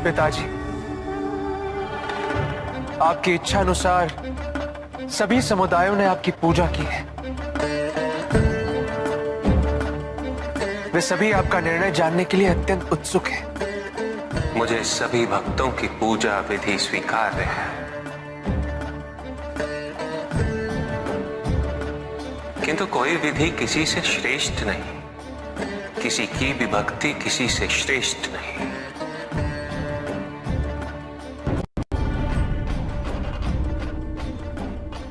पिताजी, आपकी इच्छा अनुसार सभी समुदायों ने आपकी पूजा की है। वे सभी आपका निर्णय जानने के लिए अत्यंत उत्सुक हैं। मुझे सभी भक्तों की पूजा विधि स्वीकार्य है, किंतु कोई विधि किसी से श्रेष्ठ नहीं, किसी की भी भक्ति किसी से श्रेष्ठ नहीं।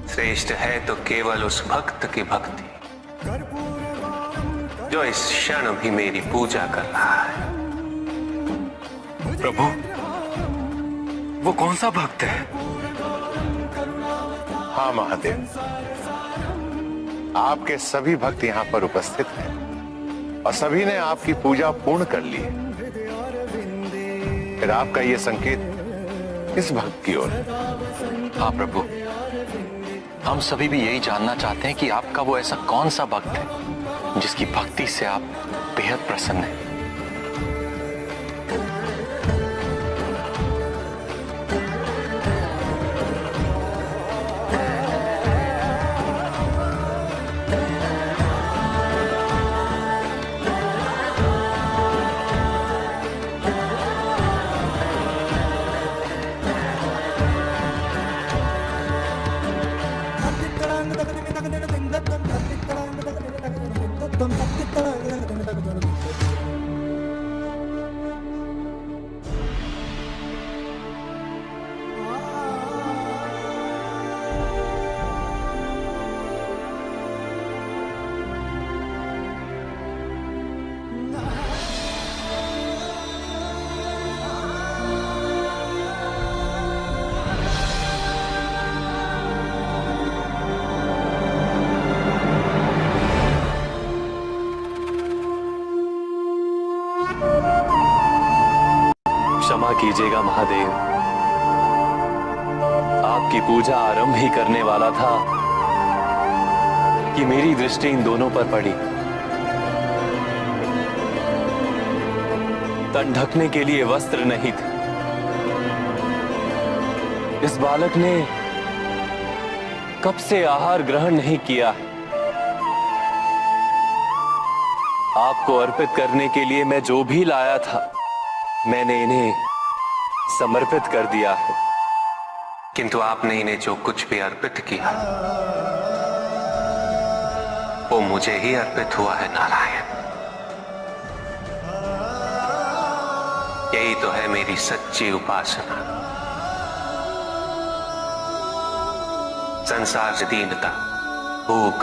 श्रेष्ठ है तो केवल उस भक्त की भक्ति जो इस क्षण भी मेरी पूजा कर रहा है। प्रभु, वो कौन सा भक्त है? हाँ महादेव, आपके सभी भक्त यहाँ पर उपस्थित हैं और सभी ने आपकी पूजा पूर्ण कर ली है। फिर आपका ये संकेत किस भक्त की ओर? हाँ प्रभु, हम सभी भी यही जानना चाहते हैं कि आपका वो ऐसा कौन सा भक्त है जिसकी भक्ति से आप बेहद प्रसन्न हैं। क्षमा कीजिएगा महादेव, आपकी पूजा आरंभ ही करने वाला था कि मेरी दृष्टि इन दोनों पर पड़ी। तन ढकने के लिए वस्त्र नहीं थे। इस बालक ने कब से आहार ग्रहण नहीं किया। आपको अर्पित करने के लिए मैं जो भी लाया था मैंने इन्हें समर्पित कर दिया है। किंतु आपने इन्हें जो कुछ भी अर्पित किया वो मुझे ही अर्पित हुआ है नारायण। यही तो है मेरी सच्ची उपासना। संसार से दीनता, भूख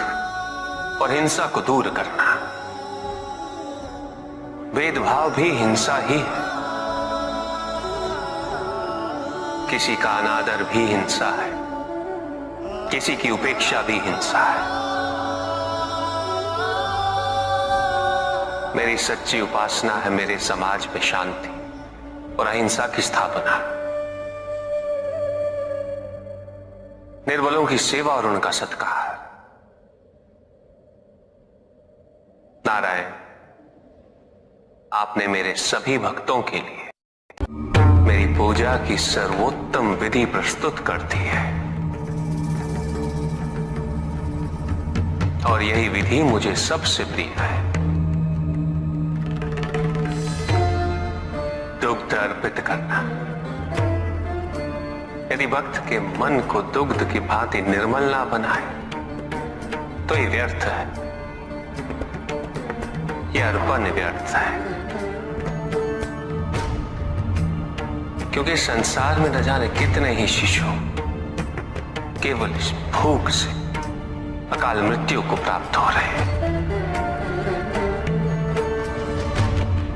और हिंसा को दूर करना। भेदभाव भी हिंसा ही है, किसी का अनादर भी हिंसा है, किसी की उपेक्षा भी हिंसा है। मेरी सच्ची उपासना है मेरे समाज में शांति और अहिंसा की स्थापना, निर्बलों की सेवा और उनका सत्कार। नारायण, आपने मेरे सभी भक्तों के लिए मेरी पूजा की सर्वोत्तम विधि प्रस्तुत कर दी है और यही विधि मुझे सबसे प्रिय है। दुग्ध अर्पित करना। यदि भक्त के मन को दुग्ध की भांति निर्मल ना बनाए तो ये व्यर्थ है, यह अर्पण व्यर्थ है। क्योंकि संसार में न जाने कितने ही शिशु केवल इस भूख से अकाल मृत्यु को प्राप्त हो रहे हैं।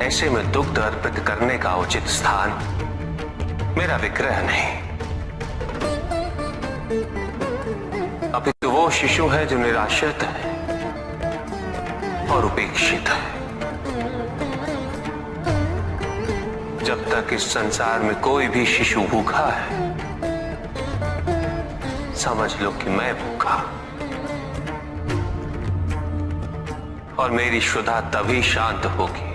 ऐसे में दुग्ध अर्पित करने का उचित स्थान मेरा विग्रह नहीं, अपितु वो शिशु है जो निराश्रित है और उपेक्षित है। जब तक इस संसार में कोई भी शिशु भूखा है, समझ लो कि मैं भूखा। और मेरी क्षुधा तभी शांत होगी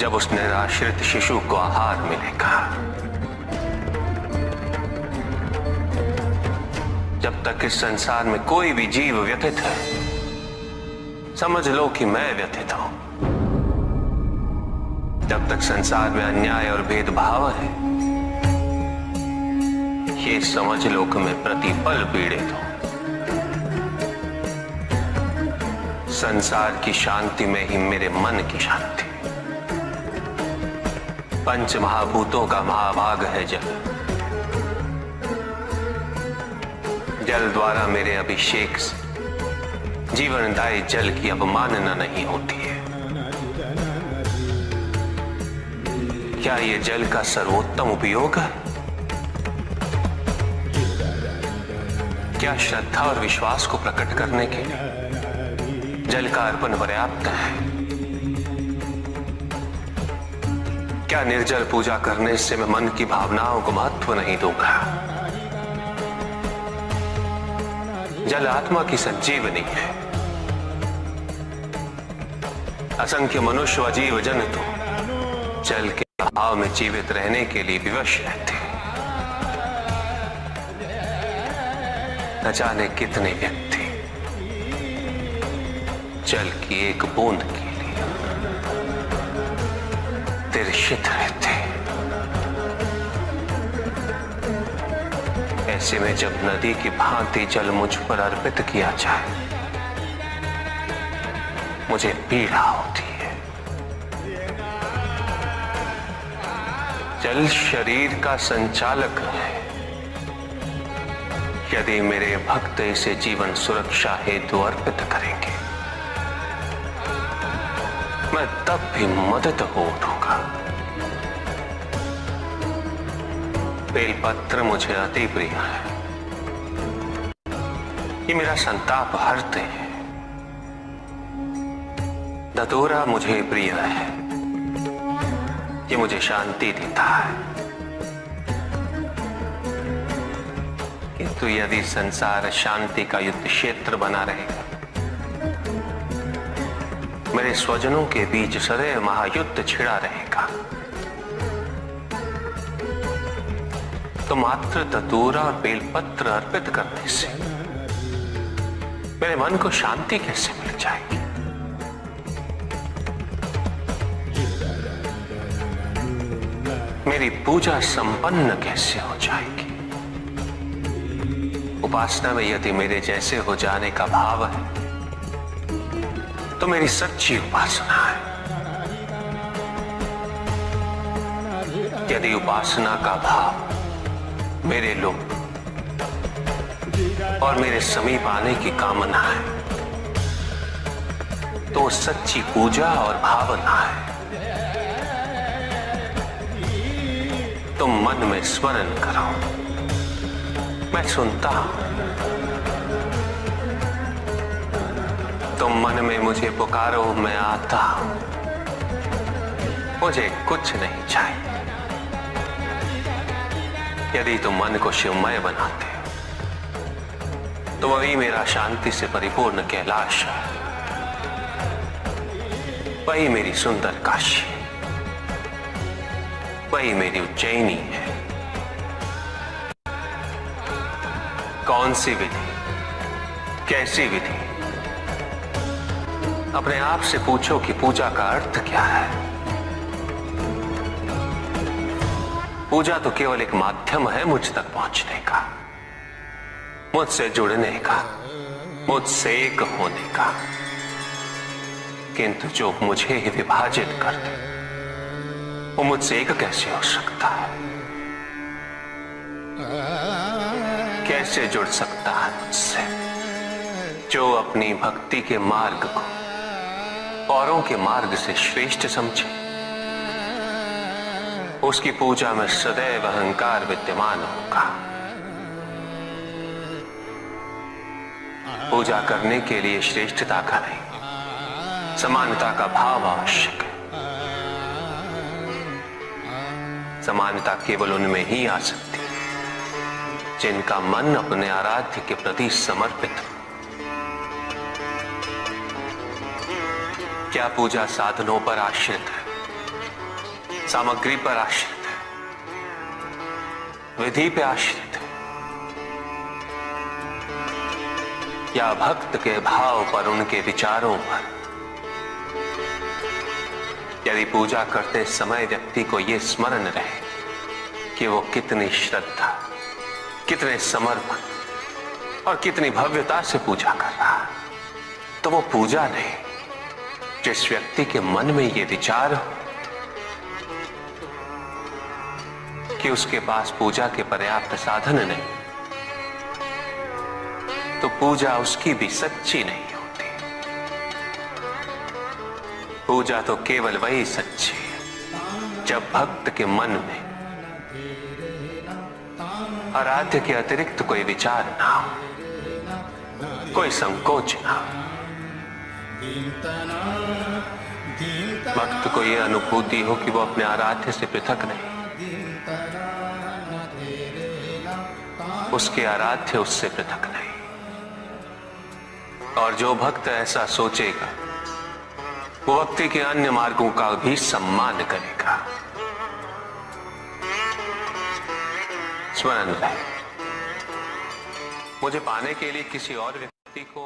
जब उस निराश्रित शिशु को आहार मिलेगा, जब तक इस संसार में कोई भी जीव व्यथित है, समझ लो कि मैं व्यथित हूं। जब तक संसार में अन्याय और भेदभाव है, ये समझ लो कि मैं प्रतिपल पीड़ित हूं। संसार की शांति में ही मेरे मन की शांति। पंच महाभूतों का महाभाग है जल। जल द्वारा मेरे अभिषेक से जीवनदायी जल की अवमानना नहीं होती है। क्या यह जल का सर्वोत्तम उपयोग है? क्या श्रद्धा और विश्वास को प्रकट करने के लिए जल का अर्पण पर्याप्त है? क्या निर्जल पूजा करने से मैं मन की भावनाओं को महत्व नहीं दूंगा? जल आत्मा की संजीवनी है। असंख्य मनुष्य व जीव जंतु जल के अभाव में जीवित रहने के लिए विवश रहते हैं। न जाने कितने व्यक्ति जल की एक बूंद के लिए तिरछित रहते हैं। ऐसे में जब नदी की भांति जल मुझ पर अर्पित किया जाए, मुझे पीड़ा होती है। जल शरीर का संचालक है। यदि मेरे भक्त इसे जीवन सुरक्षा हेतु अर्पित करेंगे, मैं तब भी मदद हो उठूंगा। बेलपत्र मुझे अति प्रिय है। ये मेरा संताप हरते हैं। धतूरा मुझे प्रिय है। ये मुझे शांति देता है। किंतु यदि संसार शांति का युद्ध क्षेत्र बना रहेगा, मेरे स्वजनों के बीच सदैव महायुद्ध छिड़ा रहेगा, तो मात्र धतूरा और बेलपत्र अर्पित करने से मेरे मन को शांति कैसे मिल जाएगी? मेरी पूजा संपन्न कैसे हो जाएगी? उपासना में यदि मेरे जैसे हो जाने का भाव है, तो मेरी सच्ची उपासना है। यदि उपासना का भाव मेरे लोग और मेरे समीप आने की कामना है, तो सच्ची पूजा और भावना है। तुम मन में स्मरण करो, मैं सुनता हूं। तुम मन में मुझे पुकारो, मैं आता हूं। मुझे कुछ नहीं चाहिए। यदि तुम मन को शिवमय बनाते हो, तो वही मेरा शांति से परिपूर्ण कैलाश है। वही मेरी सुंदर काशी, वही मेरी उज्जैनी है। कौन सी विधि, कैसी विधि? अपने आप से पूछो कि पूजा का अर्थ क्या है। पूजा तो केवल एक माध्यम है मुझ तक पहुंचने का, मुझसे जुड़ने का, मुझसे एक होने का। किंतु जो मुझे ही विभाजित कर दे, वो मुझसे एक कैसे हो सकता है? कैसे जुड़ सकता है मुझसे? जो अपनी भक्ति के मार्ग को औरों के मार्ग से श्रेष्ठ समझे, उसकी पूजा में सदैव अहंकार विद्यमान होगा। पूजा करने के लिए श्रेष्ठता का नहीं, समानता का भाव आवश्यक है। समानता केवल उनमें ही आ सकती है जिनका मन अपने आराध्य के प्रति समर्पित हो। क्या पूजा साधनों पर आश्रित है? सामग्री पर आश्रित है, विधि पे आश्रित है, या भक्त के भाव पर, उनके विचारों पर। यदि पूजा करते समय व्यक्ति को यह स्मरण रहे कि वो कितनी श्रद्धा, कितने समर्पण और कितनी भव्यता से पूजा कर रहा है, तो वो पूजा नहीं। जिस व्यक्ति के मन में ये विचार हो कि उसके पास पूजा के पर्याप्त साधन नहीं, तो पूजा उसकी भी सच्ची नहीं होती। पूजा तो केवल वही सच्ची है जब भक्त के मन में आराध्य के अतिरिक्त कोई विचार ना हो, कोई संकोच ना हो। भक्त को यह अनुभूति हो कि वो अपने आराध्य से पृथक नहीं, उसके आराध्य उससे पृथक नहीं। और जो भक्त ऐसा सोचेगा वो भक्ति के अन्य मार्गों का भी सम्मान करेगा। स्मरण रहे, मुझे पाने के लिए किसी और व्यक्ति को